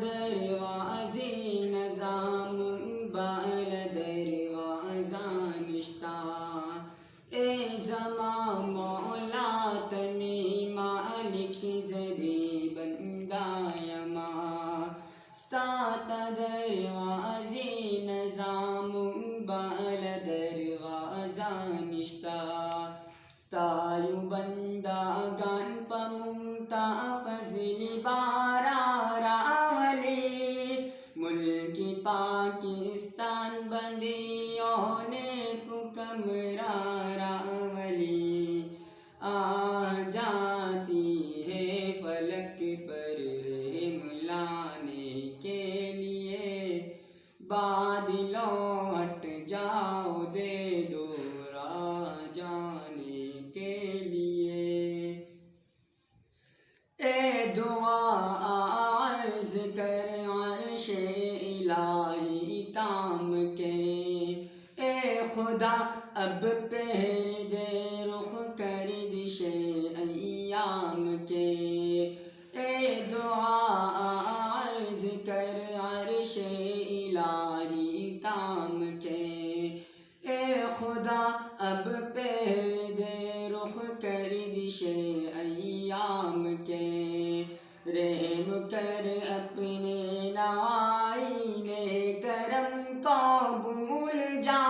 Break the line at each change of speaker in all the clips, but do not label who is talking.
دروازے نظام بال دروازہ نشتا اے زمان مولا تمی مالک زدی بندہ یما ستات دروازے نظام بال دروازہ نشتا ستایو بندہ گان پمتا فضل بارا راولی ملک پاکستان بندیوں نے کمرہ راولی آ جاتی ہے فلک پر رحم لانے کے لیے بادلوں ہٹ جاؤ دے دو راہ جانے کے لیے اے دعا عرض کر عرش الہی تام کے اے خدا اب پہر دے رخ کر دش ایام کے اے دعا عرض کر عرش الہی تام کے اے خدا اب پہر دے رخ کر دش ایام کے رحم کر اپنے نوائین کرم کو بھول جا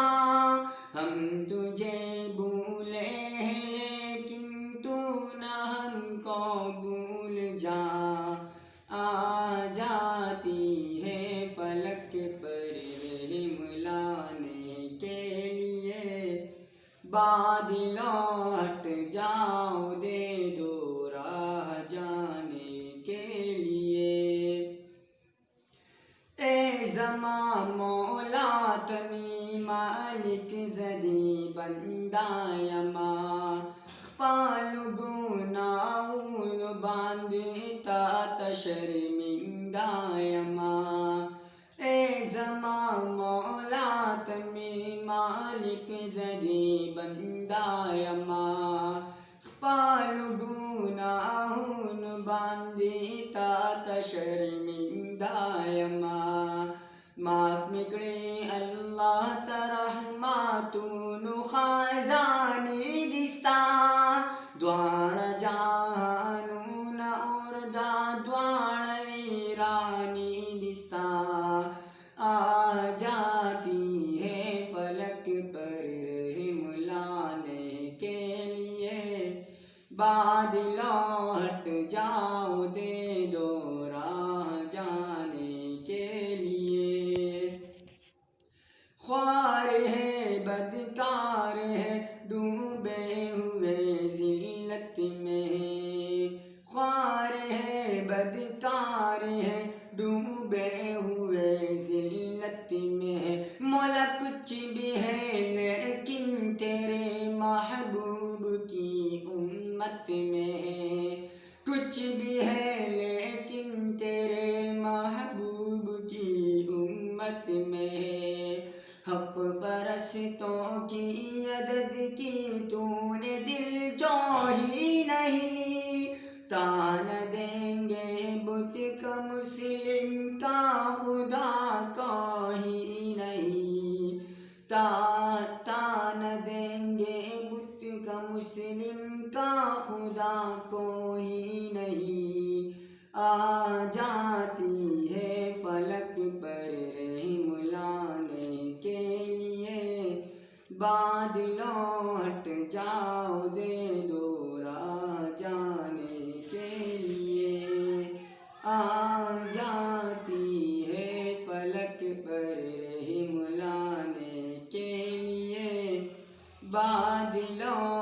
ہم تجھے بھولے ہیں لیکن تو نہ ہم کو بھول جا آ جاتی ہے فلک پر رحم لانے کے لیے بادلوں ہٹ جاؤ دے دو راہ جانے کے لیے اے زمان مولا تمی مالک زدی بندہ یما پالو گناہون باندھتا تشرمندہ یما اے زمان مولا تمی مالک زدی بندہ یما پالو گناہون باندھتا تشرمندہ یما معاف مکڑے اللہ ترحماتون خزانی دستا دوان جہانون اور دوان ویرانی دستا آ جاتی ہے فلک پر رحم لانے کے لیے بادلوں ہٹ جاؤ دے دو راہ جانے کے لیے خوار ہے بدکار ہے ڈوبے ہوئے ذلت میں خوار ہے بدکار ہے ڈوبے ہوئے ذلت میں مولا کچھ بھی ہے لیکن تیرے محبوب کی امت میں کچھ بھی ہے لیکن تیرے محبوب کی امت میں حق پرستوں کی عدد کی تو نے دل جوہی نہیں تان دیں گے بت کا مسلم کا خدا کو ہی نہیں تان دیں گے بت کا مسلم کا خدا کو ہی نہیں آ جاتی ہے فلک پر رحم لانے کے لیے بادلوں ہٹ جاؤ دے دو راہ جانے کے لیے آ جاتی ہے فلک پر رحم لانے کے لیے بادلوں